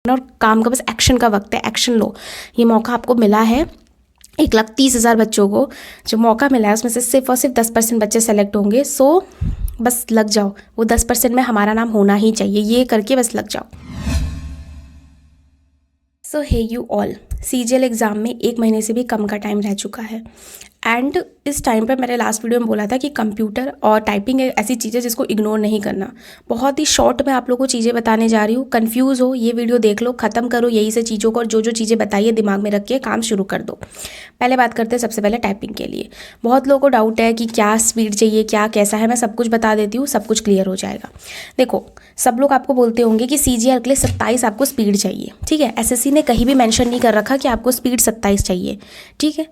और काम का बस एक्शन का वक्त है, एक्शन लो। ये मौका आपको मिला है, 1,30,000 बच्चों को जो मौका मिला है उसमें से सिर्फ और सिर्फ 10% बच्चे सेलेक्ट होंगे। सो बस लग जाओ, वो 10% में हमारा नाम होना ही चाहिए, ये करके बस लग जाओ। सो हे यू ऑल, CGL एग्ज़ाम में 1 महीने से भी कम का टाइम रह चुका है एंड इस टाइम पर मैंने लास्ट वीडियो में बोला था कि कंप्यूटर और टाइपिंग एक ऐसी चीज़ है जिसको इग्नोर नहीं करना। बहुत ही शॉर्ट में आप लोगों को चीज़ें बताने जा रही हूँ। कंफ्यूज हो, ये वीडियो देख लो, ख़त्म करो यही से चीज़ों को, और जो जो चीज़ें बताइए दिमाग में रख के काम शुरू कर दो। पहले बात करते हैं सबसे पहले टाइपिंग के लिए। बहुत लोगों को डाउट है कि क्या स्पीड चाहिए, क्या कैसा है। मैं सब कुछ बता देती हूँ, सब कुछ क्लियर हो जाएगा। देखो, सब लोग आपको बोलते होंगे कि CGL के लिए 27 आपको स्पीड चाहिए, ठीक है। SSC ने कहीं भी मेंशन नहीं कर रखा कि आपको स्पीड 27 चाहिए, ठीक है।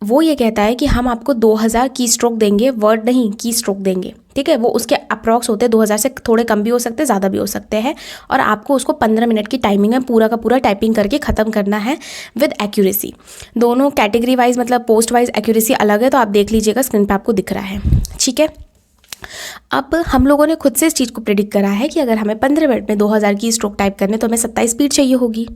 वो ये कहता है कि हम आपको 2000 की स्ट्रोक देंगे, वर्ड नहीं की स्ट्रोक देंगे, ठीक है। वो उसके अप्रॉक्स होते हैं, 2000 से थोड़े कम भी हो सकते हैं, ज़्यादा भी हो सकते हैं। और आपको उसको 15 मिनट की टाइमिंग है, पूरा का पूरा टाइपिंग करके ख़त्म करना है विद एक्यूरेसी। दोनों कैटेगरी वाइज मतलब पोस्ट वाइज एक्यूरेसी अलग है, तो आप देख लीजिएगा, स्क्रीन पर आपको दिख रहा है, ठीक है। अब हम लोगों ने खुद से इस चीज़ को प्रेडिक्ट करा है कि अगर हमें 15 मिनट में 2000 की स्ट्रोक टाइप करने तो हमें 27 स्पीड चाहिए होगी।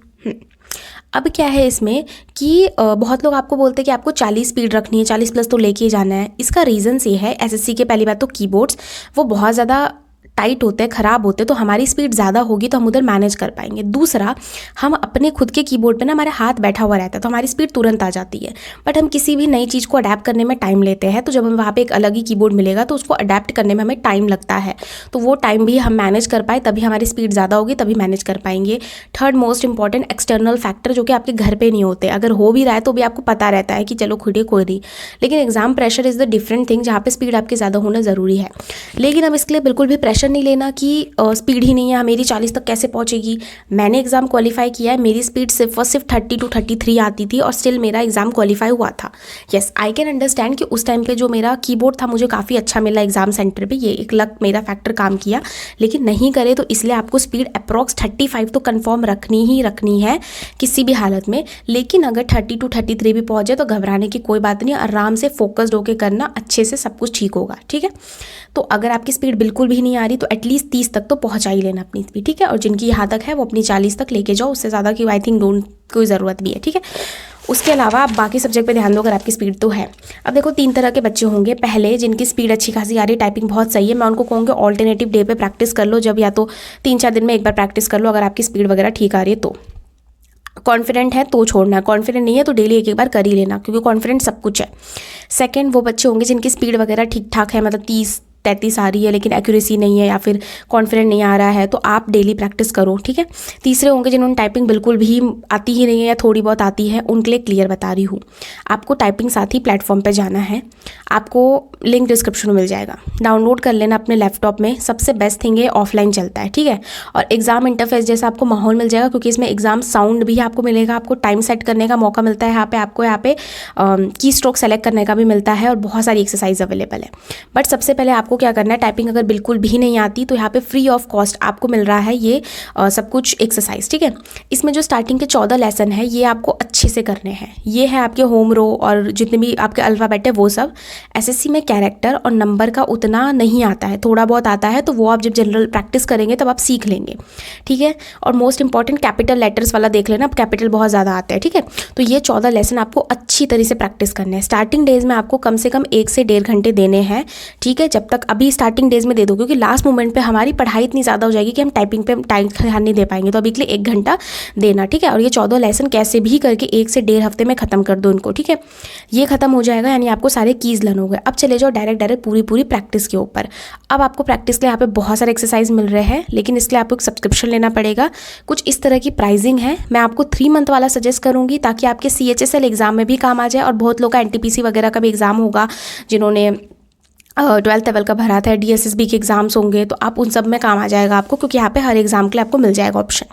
अब क्या है इसमें कि बहुत लोग आपको बोलते हैं कि आपको 40 स्पीड रखनी है, 40 प्लस तो लेके ही जाना है। इसका रीज़न्स ये है, SSC के पहली बात तो कीबोर्ड्स वो बहुत ज़्यादा टाइट होते हैं, ख़राब होते हैं, तो हमारी स्पीड ज़्यादा होगी तो हम उधर मैनेज कर पाएंगे। दूसरा, हम अपने खुद के कीबोर्ड पे ना हमारे हाथ बैठा हुआ रहता है तो हमारी स्पीड तुरंत आ जाती है। बट हम किसी भी नई चीज़ को अडेप्ट करने में टाइम लेते हैं, तो जब हमें वहाँ पे एक अलग ही कीबोर्ड मिलेगा तो उसको अडेप्ट करने में हमें टाइम लगता है, तो वो टाइम भी हम मैनेज कर पाए तभी हमारी स्पीड ज़्यादा होगी, तभी मैनेज कर पाएंगे। Third most important, external factor जो कि आपके घर पर नहीं होते, अगर हो भी रहा है तो भी आपको पता रहता है कि चलो खुद कोई नहीं, लेकिन exam pressure is the different thing, जहाँ पर स्पीड आपकी ज़्यादा होना ज़रूरी है। लेकिन अब इसके लिए बिल्कुल भी प्रेशर नहीं लेना कि स्पीड ही नहीं है, मेरी 40 तक कैसे पहुंचेगी। मैंने एग्ज़ाम क्वालिफाई किया है, मेरी स्पीड सिर्फ और सिर्फ 30 to 33 आती थी और स्टिल मेरा एग्ज़ाम क्वालिफाई हुआ था। यस, आई कैन अंडरस्टैंड कि उस टाइम पे जो मेरा कीबोर्ड था मुझे काफ़ी अच्छा मिला एग्ज़ाम सेंटर पे, ये एक लक मेरा फैक्टर काम किया। लेकिन नहीं करे तो इसलिए आपको स्पीड अप्रॉक्स 35 तो कन्फर्म रखनी ही रखनी है किसी भी हालत में। लेकिन अगर 30 to 33 भी पहुँच जाए तो घबराने की कोई बात नहीं, आराम से फोकस्ड होकर करना, अच्छे से सब कुछ ठीक होगा, ठीक है। तो अगर आपकी स्पीड बिल्कुल भी नहीं आ रही तो एटलीस्ट 30 तक तो पहुंचा ही लेना अपनी स्पीड, ठीक है। और जिनकी यहाँ तक है वो अपनी 40 तक लेके जाओ, उससे ज़्यादा की आई थिंक डोंट कोई ज़रूरत भी है, ठीक है। उसके अलावा आप बाकी सब्जेक्ट पे ध्यान दो अगर आपकी स्पीड तो है। अब देखो, 3 तरह के बच्चे होंगे। पहले जिनकी स्पीड अच्छी खासी आ रही, टाइपिंग बहुत सही है, मैं उनको कहूँगी ऑल्टरनेटिव डे पे प्रैक्टिस कर लो, जब या तो 3-4 दिन में एक बार प्रैक्टिस कर लो अगर आपकी स्पीड वगैरह ठीक आ रही है तो। कॉन्फिडेंट है तो छोड़ना है, कॉन्फिडेंट नहीं है तो डेली एक बार कर ही लेना, क्योंकि कॉन्फिडेंट सब कुछ है। सेकंड, वो बच्चे होंगे जिनकी स्पीड वगैरह ठीक ठाक है, मतलब 30-33 आ रही है लेकिन एक्यूरेसी नहीं है या फिर कॉन्फिडेंट नहीं आ रहा है, तो आप डेली प्रैक्टिस करो, ठीक है। तीसरे होंगे जिन्होंने टाइपिंग बिल्कुल भी आती ही नहीं है या थोड़ी बहुत आती है, उनके लिए क्लियर बता रही हूँ। आपको टाइपिंग साथी प्लेटफॉर्म पे जाना है, आपको लिंक डिस्क्रिप्शन में मिल जाएगा, डाउनलोड कर लेना अपने लैपटॉप में। सबसे बेस्ट थिंग है ऑफलाइन चलता है, ठीक है। और एग्जाम इंटरफेस जैसा आपको माहौल मिल जाएगा, क्योंकि इसमें एग्जाम साउंड भी आपको मिलेगा, आपको टाइम सेट करने का मौका मिलता है, आपको यहाँ पे की स्ट्रोक सेलेक्ट करने का भी मिलता है और बहुत सारी एक्सरसाइज अवेलेबल है। बट सबसे पहले आपको क्या करना है, टाइपिंग अगर बिल्कुल भी नहीं आती तो यहाँ पे फ्री ऑफ कॉस्ट आपको मिल रहा है ये सब कुछ एक्सरसाइज, ठीक है। इसमें जो स्टार्टिंग के 14 लेसन है ये आपको अच्छे से करने हैं। ये है आपके होम रो और जितने भी आपके अल्फ़ाबेट है वो सब। SSC में कैरेक्टर और नंबर का उतना नहीं आता है, थोड़ा बहुत आता है, तो वो आप जब जनरल प्रैक्टिस करेंगे तब आप सीख लेंगे, ठीक है। और मोस्ट इंपॉर्टेंट कैपिटल लेटर्स वाला देख लेना, अब कैपिटल बहुत ज़्यादा आते हैं, ठीक है। तो ये 14 लेसन आपको अच्छी तरह से प्रैक्टिस करने हैं। स्टार्टिंग डेज में आपको कम से कम 1 से 1.5 घंटे देने हैं, ठीक है। जब तक अभी स्टार्टिंग डेज में दे दो, क्योंकि लास्ट मोमेंट पे हमारी पढ़ाई इतनी ज़्यादा हो जाएगी कि हम टाइपिंग पे टाइम ध्यान नहीं दे पाएंगे, तो अभी के लिए 1 घंटा देना, ठीक है। और ये 14 लेसन कैसे भी करके 1 से 1.5 हफ्ते में ख़त्म कर दो इनको, ठीक है। ये खत्म हो जाएगा, यानी आपको सारे कीज़ लर्न हो गए। अब चले जाओ डायरेक्ट पूरी प्रैक्टिस के ऊपर। अब आपको प्रैक्टिस के लिए यहाँ पे बहुत सारे एक्सरसाइज मिल रहे हैं, लेकिन इसके लिए आपको एक सब्सक्रिप्शन लेना पड़ेगा। कुछ इस तरह की प्राइसिंग है, मैं आपको 3 मंथ वाला सजेस्ट करूँगी ताकि आपके CHSL एग्जाम में भी काम आ जाए, और बहुत लोग का NTPC वगैरह का भी एग्ज़ाम होगा जिन्होंने 12th लेवल का भरा था, DSSB के एग्ज़ाम्स होंगे, तो आप उन सब में काम आ जाएगा आपको, क्योंकि यहाँ पे हर एग्ज़ाम के लिए आपको मिल जाएगा ऑप्शन।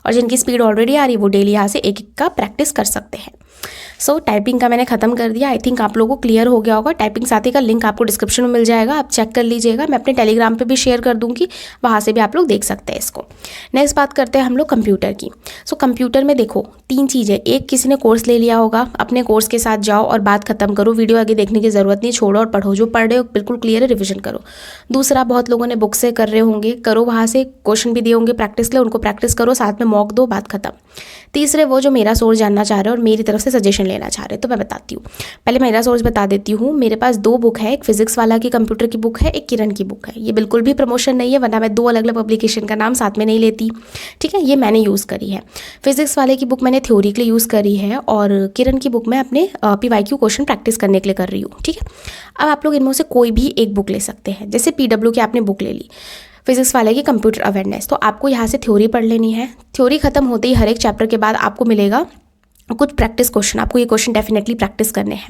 और जिनकी स्पीड ऑलरेडी आ रही है वो डेली यहाँ से एक का प्रैक्टिस कर सकते हैं। सो टाइपिंग का मैंने खत्म कर दिया। आई थिंक आप लोगों को क्लियर हो गया होगा। टाइपिंग साथी का लिंक आपको डिस्क्रिप्शन में मिल जाएगा, आप चेक कर लीजिएगा। मैं अपने टेलीग्राम पे भी शेयर कर दूंगी, वहाँ से भी आप लोग देख सकते हैं इसको। नेक्स्ट बात करते हैं हम लोग कंप्यूटर की। सो कंप्यूटर में देखो 3 चीज़ें। एक, किसी ने कोर्स ले लिया होगा, अपने कोर्स के साथ जाओ और बात खत्म करो, वीडियो आगे देखने की ज़रूरत नहीं, छोड़ो और पढ़ो। जो पढ़ रहे हो बिल्कुल क्लियर है, रिविजन करो। दूसरा, बहुत लोगों ने बुक से कर रहे होंगे, करो, वहाँ से क्वेश्चन भी दिए होंगे प्रैक्टिस के लिए, उनको प्रैक्टिस करो, साथ में मॉक दो, बात खत्म। तीसरे, वो जो मेरा सोर्स जानना चाह रहे हो और मेरी तरफ से सजेशन लेना चाह रहे हो, तो मैं बताती हूँ। पहले मेरा सोर्स बता देती हूँ। मेरे पास 2 बुक है, एक फिजिक्स वाला की कंप्यूटर की बुक है, एक किरण की बुक है। ये बिल्कुल भी प्रमोशन नहीं है, वरना मैं 2 अलग अलग पब्लिकेशन का नाम साथ में नहीं लेती, ठीक है। ये मैंने यूज़ करी है। फिजिक्स वाले की बुक मैंने थ्योरी के लिए यूज़ करी है और किरण की बुक मैं अपने PYQ क्वेश्चन प्रैक्टिस करने के लिए कर रही हूँ, ठीक है। अब आप लोग इनमें से कोई भी एक बुक ले सकते हैं। जैसे PW की आपने बुक ले ली, फिजिक्स वाले की कंप्यूटर अवेयरनेस, तो आपको यहाँ से थ्योरी पढ़ लेनी है। थ्योरी खत्म होते ही हर एक चैप्टर के बाद आपको मिलेगा कुछ प्रैक्टिस क्वेश्चन, आपको ये क्वेश्चन डेफिनेटली प्रैक्टिस करने हैं।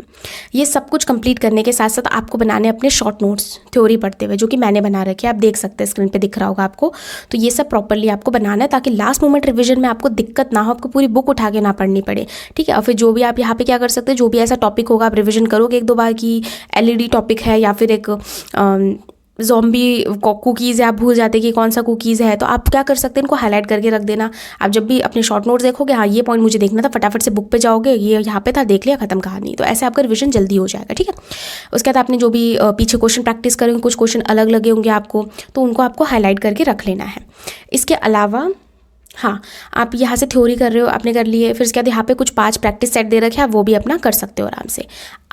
ये सब कुछ कंप्लीट करने के साथ साथ आपको बनाने अपने शॉर्ट नोट्स थ्योरी पढ़ते हुए, जो कि मैंने बना रखे हैं, आप देख सकते हैं, स्क्रीन पे दिख रहा होगा आपको। तो ये सब प्रॉपरली आपको बनाना है, ताकि लास्ट मोमेंट रिवीजन में आपको दिक्कत ना हो, आपको पूरी बुक उठा के ना पढ़नी पड़े, ठीक है। और फिर जो भी आप यहाँ पे क्या कर सकते हैं, जो भी ऐसा टॉपिक होगा आप रिविजन करोगे 1-2 बार की LED टॉपिक है या फिर एक ज़ॉम्बी कुकीज़ है, आप भूल जाते कि कौन सा कुकीज़ है, तो आप क्या कर सकते हैं, इनको हाईलाइट करके रख देना। आप जब भी अपने शॉर्ट नोट्स देखोगे, हाँ ये पॉइंट मुझे देखना था, फटाफट से बुक पे जाओगे, ये यहाँ पे था, देख लिया, खत्म कहानी। तो ऐसे आपका रिविजन जल्दी हो जाएगा, ठीक है। उसके बाद आपने जो भी पीछे क्वेश्चन प्रैक्टिस करेंगे, कुछ क्वेश्चन अलग लगे होंगे आपको, तो उनको आपको हाईलाइट करके रख लेना है। इसके अलावा हाँ, आप यहाँ से थ्योरी कर रहे हो, आपने कर लिए, फिर उसके बाद यहाँ पे कुछ 5 प्रैक्टिस सेट दे रखे हैं, आप वो भी अपना कर सकते हो आराम से।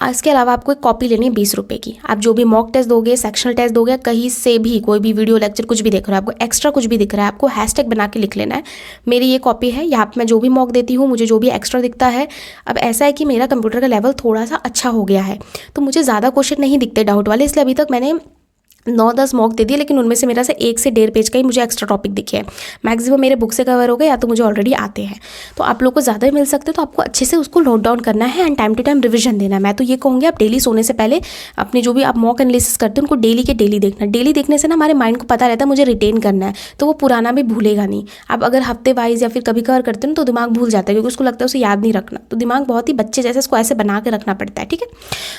इसके अलावा आपको एक कॉपी लेनी है 20 रुपये की। आप जो भी मॉक टेस्ट दोगे, सेक्शनल टेस्ट दोगे, कहीं से भी कोई भी वीडियो लेक्चर कुछ भी देख रहे हो, आपको एक्स्ट्रा कुछ भी दिख रहा है, आपको हैशटैग बना के लिख लेना है। मेरी ये कॉपी है, यहाँ पर मैं जो भी मॉक देती हूँ, मुझे जो भी एक्स्ट्रा दिखता है। अब ऐसा है कि मेरा कंप्यूटर का लेवल थोड़ा सा अच्छा हो गया है, तो मुझे ज़्यादा क्वेश्चन नहीं दिखते डाउट वाले, इसलिए अभी तक मैंने 9-10 मॉक दे दिए, लेकिन उनमें से मेरा से 1 से 1.5 पेज का ही मुझे एक्स्ट्रा टॉपिक दिखे हैं। मैक्सिमम मेरे बुक से कवर हो गए या तो मुझे ऑलरेडी आते हैं। तो आप लोग को ज़्यादा ही मिल सकते हैं, तो आपको अच्छे से उसको नोट डाउन करना है and time to time revision देना है। मैं तो ये कहूँगी आप डेली सोने से पहले अपने जो भी आप मॉक एनालिसिस करते हैं उनको डेली के डेली देखना। डेली देखने से ना हमारे माइंड को पता रहता है मुझे रिटेन करना है, तो वो पुराना भी भूलेगा नहीं। आप अगर हफ्ते वाइज या फिर कभी कवर करते हैं तो दिमाग भूल जाता है, क्योंकि उसको लगता है उसे याद नहीं रखना। तो दिमाग बहुत ही बच्चे जैसे इसको ऐसे बना के रखना पड़ता है, ठीक है।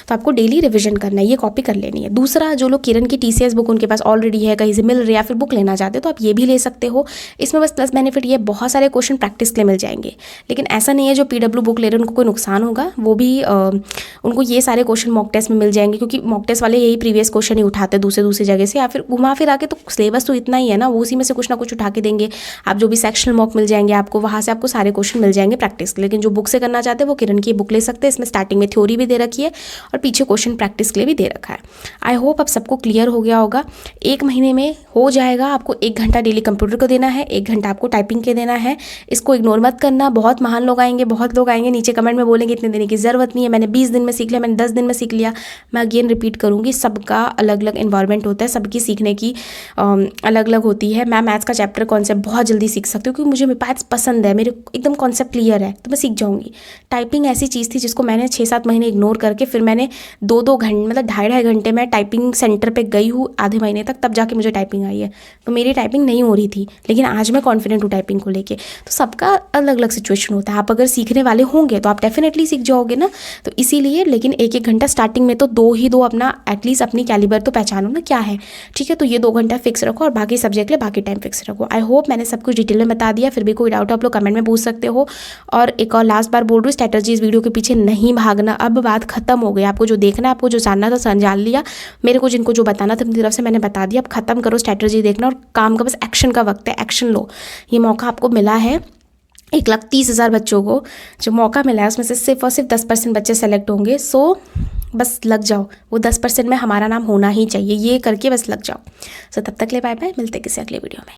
तो आपको डेली रिविजन करना है, ये कॉपी कर लेनी है। दूसरा, जो लोग किरण की TCS बुक उनके पास ऑलरेडी है, कहीं से मिल रही है या फिर बुक लेना चाहते हो, तो आप ये भी ले सकते हो। इसमें बस प्लस बेनिफिट ये, बहुत सारे क्वेश्चन प्रैक्टिस के लिए मिल जाएंगे। लेकिन ऐसा नहीं है जो PW बुक ले रहे हैं उनको कोई नुकसान होगा, वो भी उनको ये सारे क्वेश्चन मॉक टेस्ट में मिल जाएंगे, क्योंकि मॉक टेस्ट वाले यही प्रीवियस क्वेश्चन ही उठाते हैं दूसरी जगह से, या फिर घुमा फिर आके, तो सिलेबस तो इतना ही है ना, वो उसी में से कुछ ना कुछ उठा के देंगे। आप जो भी सेक्शनल मॉक मिल जाएंगे आपको, वहाँ से आपको सारे क्वेश्चन मिल जाएंगे प्रैक्टिस के। लेकिन जो बुक से करना चाहते हैं वो किरण की बुक ले सकते हैं। इसमें स्टार्टिंग में थ्योरी भी दे रखी है और पीछे क्वेश्चन प्रैक्टिस के लिए भी दे रखा है। आई होप अब सबको क्लियर हो गया होगा। 1 महीने में हो जाएगा। आपको 1 घंटा डेली कंप्यूटर को देना है, 1 घंटा आपको टाइपिंग के देना है। इसको इग्नोर मत करना। बहुत महान लोग आएंगे, बहुत लोग आएंगे, नीचे कमेंट में बोलेंगे इतने देने की ज़रूरत नहीं है, मैंने 20 दिन में सीख लिया, मैंने 10 दिन में सीख लिया। मैं अगेन रिपीट करूँगी, सबका अलग अलग इन्वायरमेंट होता है, सबकी सीखने की अलग अलग होती है। मैं मैथ्स का चैप्टर कॉन्सेप्ट बहुत जल्दी सीख सकती हूँ, क्योंकि मुझे मैथ्स पसंद है, मेरे एकदम कॉन्सेप्ट क्लियर है, तो मैं सीख जाऊँगी। टाइपिंग ऐसी चीज़ थी जिसको मैंने 6-7 महीने इग्नोर करके फिर मैंने 2-2 घंटे, मतलब 2.5 घंटे मैं टाइपिंग सेंटर पर गई हूँ आधे महीने तक, तब जाके मुझे टाइपिंग आई है। तो मेरी टाइपिंग नहीं हो रही थी, लेकिन आज मैं कॉन्फिडेंट हूँ टाइपिंग को लेके। तो सबका अलग अलग सिचुएशन होता है। आप अगर सीखने वाले होंगे तो आप डेफिनेटली सीख जाओगे ना, तो इसीलिए। लेकिन 1-1 घंटा स्टार्टिंग में तो दो अपना एटलीस्ट अपनी कैलिबर तो पहचानो ना क्या है, ठीक है। तो ये 2 घंटा फिक्स रखो और बाकी सब्जेक्ट ले बाकी टाइम फिक्स रखो। आई होप मैंने सब कुछ डिटेल में बता दिया। फिर भी कोई डाउट आप लोग कमेंट में पूछ सकते हो। और एक और लास्ट बार बोल रही हूँ, स्ट्रैटेजी इस वीडियो के पीछे नहीं भागना। अब बात खत्म हो गई। आपको जो देखना है, आपको जो जानना था जान लिया। मेरे को जिनको जो बताना था अपनी तरफ से मैंने बता दिया। अब खत्म करो स्ट्रैटेजी देखना और काम का, बस एक्शन का वक्त है, एक्शन लो। ये मौका आपको मिला है 1,30,000 बच्चों को जो मौका मिला है, उसमें से सिर्फ और सिर्फ 10% बच्चे सेलेक्ट होंगे। सो बस लग जाओ, वो 10% में हमारा नाम होना ही चाहिए। ये करके बस लग जाओ। सो तब तक ले बाय बाय, मिलते किसी अगले वीडियो में।